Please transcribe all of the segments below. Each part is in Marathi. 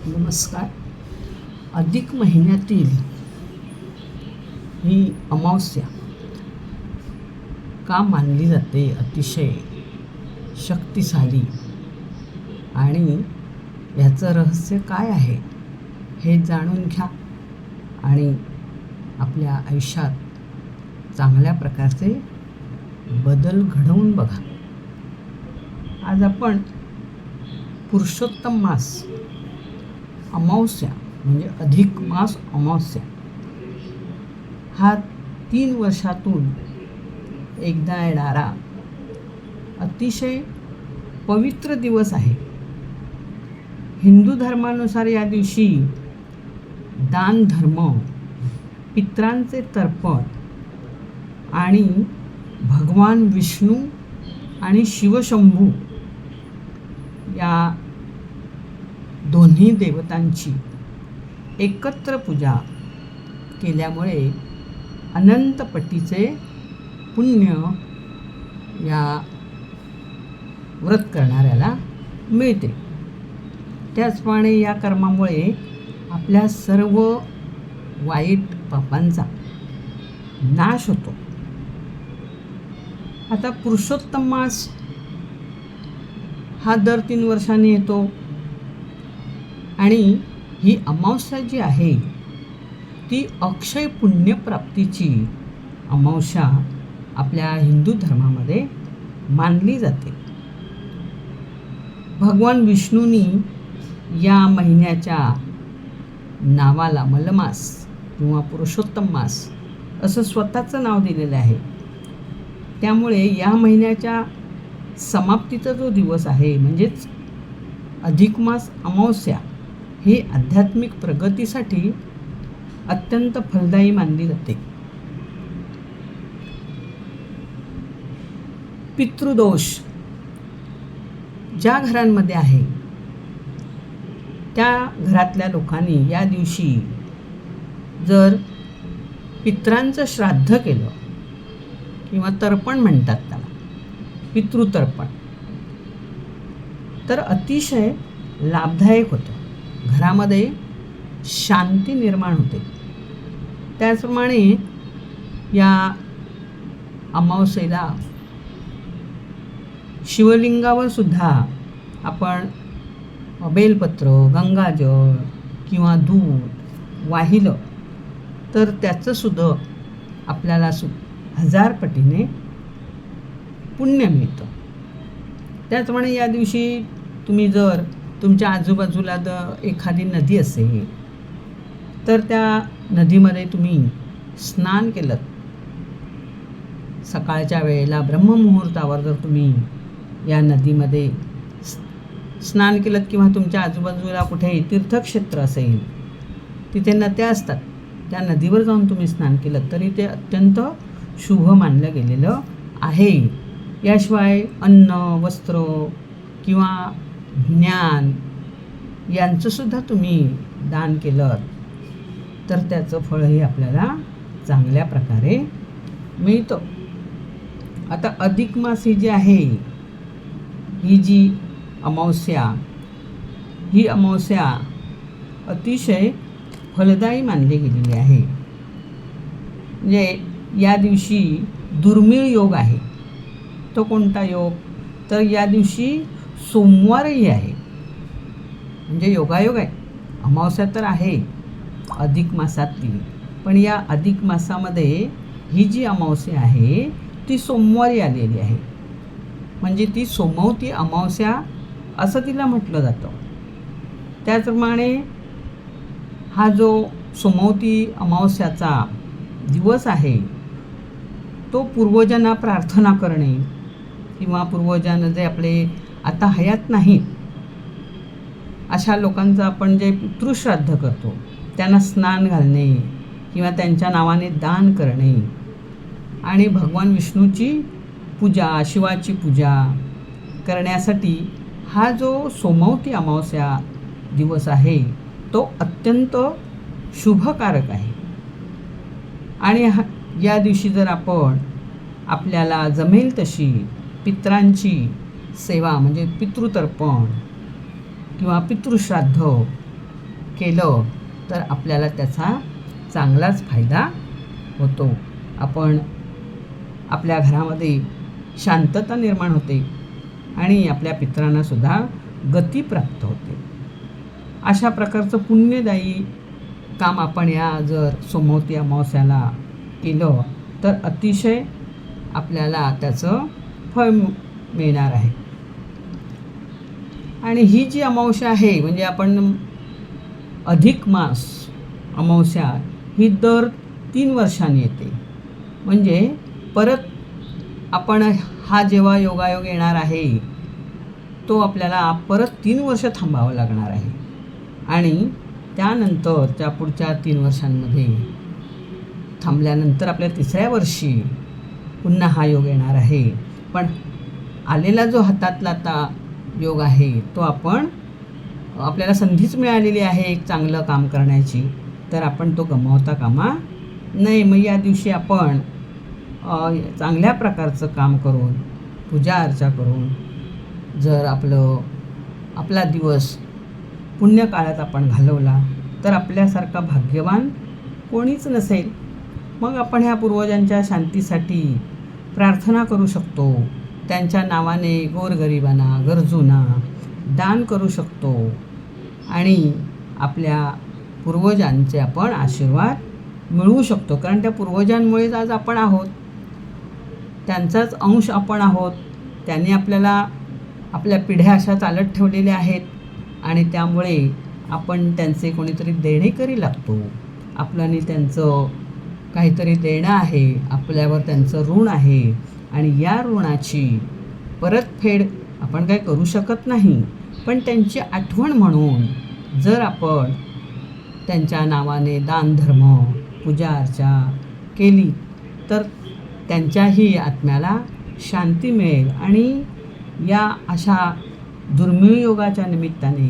नमस्कार. अधिक महिन्यातील ही अमावस्या का मानली जाते अतिशय शक्तिशाली आणि याचं रहस्य काय आहे हे जाणून घ्या आणि आपल्या आयुष्यात चांगल्या प्रकारचे बदल घडवून बघा. आज आपण पुरुषोत्तम मास अमावस्या म्हणजे अधिक मास अमावस्या हा 3 वर्षातून एकदा येणारा अतिशय पवित्र दिवस आहे. हिंदू धर्मानुसार या दिवशी दान धर्म, पितरांचे तर्पण आणि भगवान विष्णू आणि शिवशंभू या दोन्ही देवतांची एकत्र पूजा केल्यामुळे अनंत पटीचे पुण्य या व्रत करणाऱ्याला मिळते. त्याचप्रमाणे या कर्मामुळे आपल्या सर्व वाईट पापांचा नाश होतो. आता पुरुषोत्तम मास हा दर 3 वर्षांनी येतो आणि ही अमावस्या जी आहे ती अक्षय पुण्यप्राप्तीची अमावस्या आपल्या हिंदू धर्मामध्ये मानली जाते. भगवान विष्णूंनी या महिन्याच्या नावाला मलमास किंवा पुरुषोत्तम मास असं स्वतःचं नाव दिलेलं आहे. त्यामुळे या महिन्याच्या समाप्तीचा जो दिवस आहे म्हणजेच अधिक मास अमावस्या ही आध्यात्मिक प्रगतीसाठी अत्यंत फलदायी मानली जाते. पितृदोष ज्या घरांमध्ये आहे त्या घरातल्या लोकांनी या दिवशी जर पितरांचं श्राद्ध केलं किंवा तर्पण म्हणतात त्याला, पितृतर्पण, तर अतिशय लाभदायक होतं. घरामध्ये शांती निर्माण होते. त्याचप्रमाणे या अमावस्येला शिवलिंगावर सुद्धा आपण बेलपत्र, गंगाजळ किंवा दूध वाहिलं तर त्याचंसुद्धा आपल्याला 1000 पटीने पुण्य मिळतं. त्याचप्रमाणे या दिवशी तुम्ही जर तुमच्या आजूबाजूला एखादी नदी असेल तर त्या नदीमध्ये तुम्ही स्नान केलं, सकाळच्या वेळेला ब्रह्ममुहूर्तावर जर तुम्ही या नदीमध्ये स्नान केलं किंवा तुमच्या आजूबाजूला कुठे तीर्थक्षेत्र असेल तिथे नद्या असतात, त्या नदीवर जाऊन तुम्ही स्नान केलं तरी ते अत्यंत शुभ मानलं गेलेलं आहे. याशिवाय अन्न, वस्त्र किंवा ज्ञान यांचंसुद्धा तुम्ही दान केलं तर त्याचं फळही आपल्याला चांगल्या प्रकारे मिळतं. आता अधिक मास ही जी आहे ही जी अमावस्या, ही अमावस्या अतिशय फलदायी मानली गेलेली आहे. म्हणजे या दिवशी दुर्मिळ योग आहे. तो कोणता योग? तर या दिवशी सोमवारही आहे, म्हणजे योगायोग आहे. अमावस्या तर आहे अधिक मासातली, पण या अधिक मासामध्ये ही जी अमावस्या आहे ती सोमवारी आलेली आहे, म्हणजे ती सोमवती अमावस्या असं तिला म्हटलं जातं. त्याचप्रमाणे हा जो सोमवती अमावस्याचा दिवस आहे तो पूर्वजांना प्रार्थना करणे किंवा पूर्वजांना जे आपले आता हयात नाहीत अशा लोकांचं आपण जे पितृश्राद्ध करतो त्यांना स्नान घालणे किंवा त्यांच्या नावाने दान करणे आणि भगवान विष्णूची पूजा, शिवाची पूजा करण्यासाठी हा जो सोमवती अमावस्या दिवस आहे तो अत्यंत शुभकारक आहे. आणि या दिवशी जर आपण आपल्याला जमेल तशी पितरांची सेवा म्हणजे पितृतर्पण किंवा पितृश्राद्ध केलं तर आपल्याला त्याचा चांगलाच फायदा होतो. आपण आपल्या घरामध्ये शांतता निर्माण होते आणि आपल्या पितरांनासुद्धा गती प्राप्त होते. अशा प्रकारचं पुण्यदायी काम आपण या जर सोमवती अमावस्याला केलं तर अतिशय आपल्याला त्याचं फळ मिळणार आहे. आणि ही जी अमावस्या आहे म्हणजे आपण अधिक मास अमावस्या ही दर 3 वर्षांनी येते. म्हणजे परत आपण हा जेव्हा योगायोग येणार आहे तो आपल्याला परत 3 वर्ष थांबावं लागणार आहे. आणि त्यानंतर त्या पुढच्या 3 वर्षांमध्ये थांबल्यानंतर आपल्या 3ऱ्या वर्षी पुन्हा हा योग येणार आहे. पण आलेला जो हातातला आता योग आहे तो आपल्याला संधीच मिळालेली आहे एक चांगलं काम करण्याची, तर आपण तो गमावता कामा नये. मग या दिवशी आपण चांगल्या प्रकारचं काम करून पूजा अर्चा करून जर आपला दिवस पुण्यकाळात आपण घालवला तर आपल्यासारखा भाग्यवान कोणीच नसेल. मग आपण ह्या पूर्वजांच्या शांतीसाठी प्रार्थना करू शकतो. त्यांच्या नावाने गोरगरिबांना गरजूंना दान करू शकतो आणि आपल्या पूर्वजांचे आपण आशीर्वाद मिळवू शकतो. कारण त्या पूर्वजांमुळेच आज आपण आहोत, त्यांचाच अंश आपण आहोत. त्यांनी आपल्याला आपल्या पिढ्या अशा चालत ठेवलेल्या आहेत आणि त्यामुळे आपण त्यांचे कोणीतरी देणेकरी लागतो. आपल्याने त्यांचं काहीतरी देणं आहे, आपल्यावर त्यांचं ऋण आहे आणि या ऋणाची परतफेड आपण काही करू शकत नाही. पण त्यांची आठवण म्हणून जर आपण त्यांच्या नावाने दानधर्म पूजा अर्चा केली तर त्यांच्याही आत्म्याला शांती मिळेल. आणि या अशा दुर्मिळ योगाच्या निमित्ताने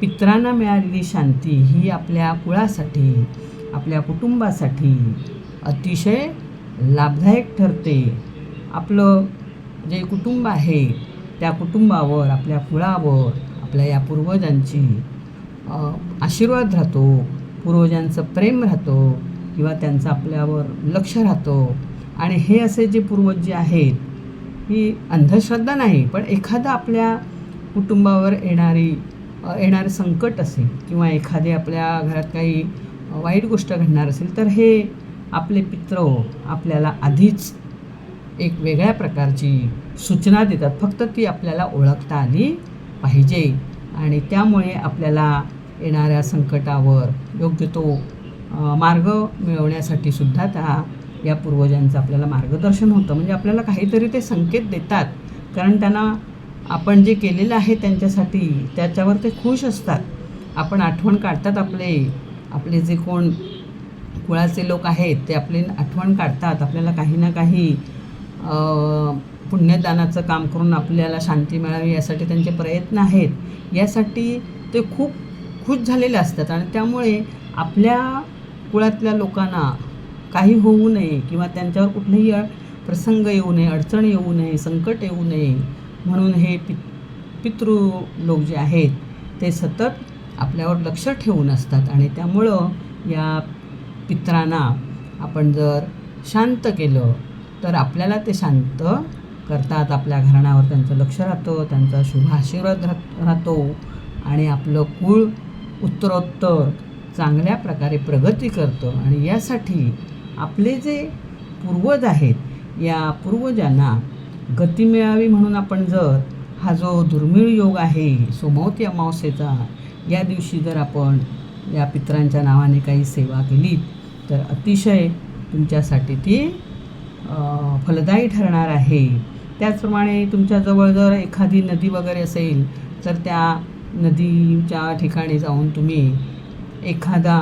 पितरांना मिळालेली शांती ही आपल्या कुळासाठी आपल्या कुटुंबासाठी अतिशय लाभदायक ठरते. आपलं जे कुटुंब आहे त्या कुटुंबावर आपल्या कुळावर आपल्या या पूर्वजांची आशीर्वाद राहतो, पूर्वजांचं प्रेम राहतो किंवा त्यांचं आपल्यावर लक्ष राहतं. आणि हे असे जे पूर्वज जे आहेत ही अंधश्रद्धा नाही, पण एखादा आपल्या कुटुंबावर येणारे संकट असेल किंवा एखादी आपल्या घरात काही वाईट गोष्ट घडणार असेल तर हे आपले पितृ आपल्याला आधीच एक वेगळ्या प्रकारची सूचना देतात. फक्त ती आपल्याला ओळखता आली पाहिजे आणि त्यामुळे आपल्याला येणाऱ्या संकटावर योग्य तो मार्ग मिळवण्यासाठी सुद्धा या पूर्वजांचं आपल्याला मार्गदर्शन होतं. म्हणजे आपल्याला काहीतरी ते संकेत देतात, कारण त्यांना आपण जे केलेलं आहे त्यांच्यासाठी त्याच्यावर ते खुश असतात. आपण आठवण काढतात, आपले जे कोण कुळाचे लोक आहेत ते आपले आठवण काढतात. आपल्याला काही ना काही पुण्यदानाचं काम करून आपल्याला शांती मिळावी यासाठी त्यांचे प्रयत्न आहेत. यासाठी ते खूप खुश झालेले असतात आणि त्यामुळे आपल्या कुळातल्या लोकांना काही होऊ नये किंवा त्यांच्यावर कुठलेही प्रसंग येऊ नये, अडचण येऊ नये, संकट येऊ नये म्हणून हे पितृ लोक जे आहेत ते सतत आपल्यावर लक्ष ठेवून असतात. आणि त्यामुळं या पितरांना आपण जर शांत केलं तर आपल्याला ते शांत करतात. आपल्या घराण्यावर त्यांचं लक्ष राहतं, त्यांचा शुभ आशीर्वाद राहतो आणि आपलं कुळ उत्तरोत्तर चांगल्या प्रकारे प्रगती करतं. आणि यासाठी आपले जे पूर्वज आहेत या पूर्वजांना गती मिळावी म्हणून आपण जर हा जो दुर्मिळ योग आहे सोमवती अमावस्येचा या दिवशी जर आपण या पितरांच्या नावाने काही सेवा केली तर अतिशय तुमच्यासाठी ती फलदायी ठरणार आहे. त्याचप्रमाणे तुमच्याजवळ जर एखादी नदी वगैरे असेल तर त्या नदीच्या ठिकाणी जाऊन तुम्ही एखादा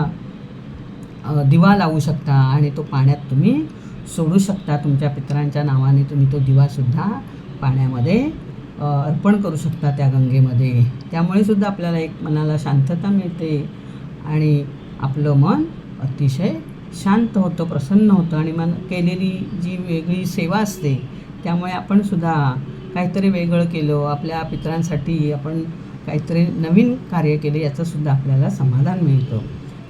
दिवा लावू शकता आणि तो पाण्यात तुम्ही सोडू शकता. तुमच्या पितरांच्या नावाने तुम्ही तो दिवासुद्धा पाण्यामध्ये अर्पण करू शकता त्या गंगेमध्ये. त्यामुळे सुद्धा आपल्याला एक मनाला शांतता मिळते आणि आपलं मन अतिशय शांत होतं, प्रसन्न होतं. आणि मन केलेली जी वेगळी सेवा असते त्यामुळे आपण सुद्धा काहीतरी वेगळं केलं, आपल्या पितरांसाठी आपण काहीतरी नवीन कार्य केले याचंसुद्धा आपल्याला समाधान मिळतं.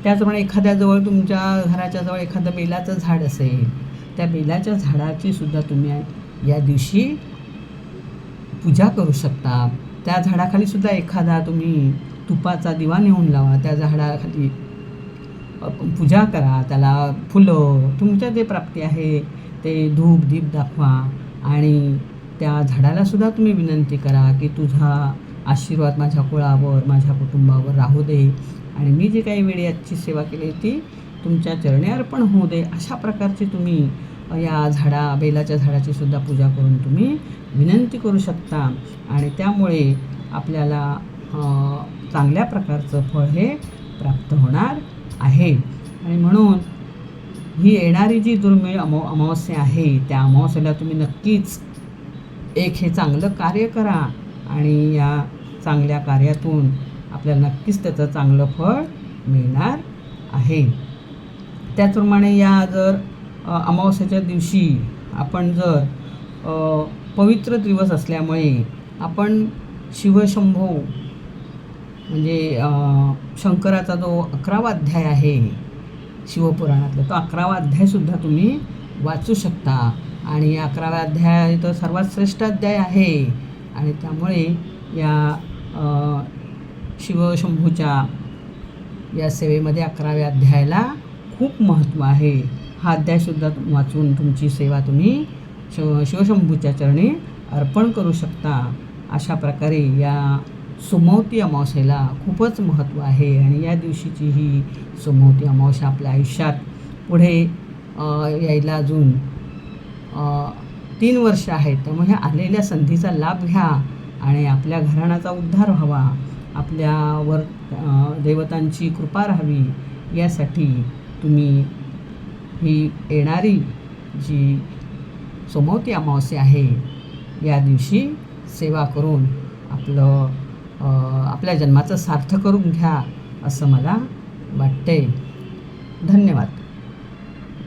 त्याचप्रमाणे एखाद्याजवळ तुमच्या घराच्या जवळ एखादं बेलाचं झाड असेल, त्या बेलाच्या झाडाची सुद्धा तुम्ही या दिवशी पूजा करू शकता. त्या झाडाखाली सुद्धा एखादा तुम्ही तुपाचा दिवा नेऊन लावा, त्या झाडाखाली पूजा करा, त्याला फुलं तुमच्या जे प्राप्ती आहे ते धूप दीप दाखवा आणि त्या झाडालासुद्धा तुम्ही विनंती करा की तुझा आशीर्वाद माझ्या कुळावर माझ्या कुटुंबावर राहू दे आणि मी जे काही वेळी आजची सेवा केली ती तुमच्या चरणी अर्पण होऊ दे. अशा प्रकारची तुम्ही या बेलाच्या झाडाची सुद्धा पूजा करून तुम्ही विनंती करू शकता आणि त्यामुळे आपल्याला चांगल्या प्रकारचं फळ हे प्राप्त होणार आहे. आणि म्हणून ही येणारी जी दुर्मिळ अमावस्या आहे त्या अमावस्येला तुम्ही नक्कीच हे चांगलं कार्य करा आणि या चांगल्या कार्यातून आपल्याला नक्कीच त्याचं चांगलं फळ मिळणार आहे. त्याचप्रमाणे जर अमावस्येच्या दिवशी आपण जर पवित्र दिवस असल्यामुळे आपण शिवशंभो म्हणजे शंकराचा जो 11वा अध्याय आहे शिवपुराणातला, तो 11वा अध्यायसुद्धा तुम्ही वाचू शकता आणि 11व्या अध्याय तर सर्वात श्रेष्ठ अध्याय आहे आणि त्यामुळे या शिवशंभूच्या या सेवेमध्ये 11व्या अध्यायाला खूप महत्त्व आहे. हा अध्यायसुद्धा वाचून तुमची सेवा तुम्ही शिवशंभूच्या चरणी अर्पण करू शकता. अशा प्रकारे या सोमवती अमावस्येला खूपच महत्त्व आहे आणि या दिवशीची ही सोमवती अमावस्या आपल्या आयुष्यात पुढे यायला अजून 3 वर्ष आहेत. त्यामुळे आलेल्या संधीचा लाभ घ्या आणि आपल्या घराण्याचा उद्धार व्हावा, आपल्यावर देवतांची कृपा राहावी यासाठी तुम्ही ही येणारी जी सोमवती अमावस्या आहे या दिवशी सेवा करून आपल्या जन्माचं सार्थ करून घ्या असं मला वाटते. धन्यवाद.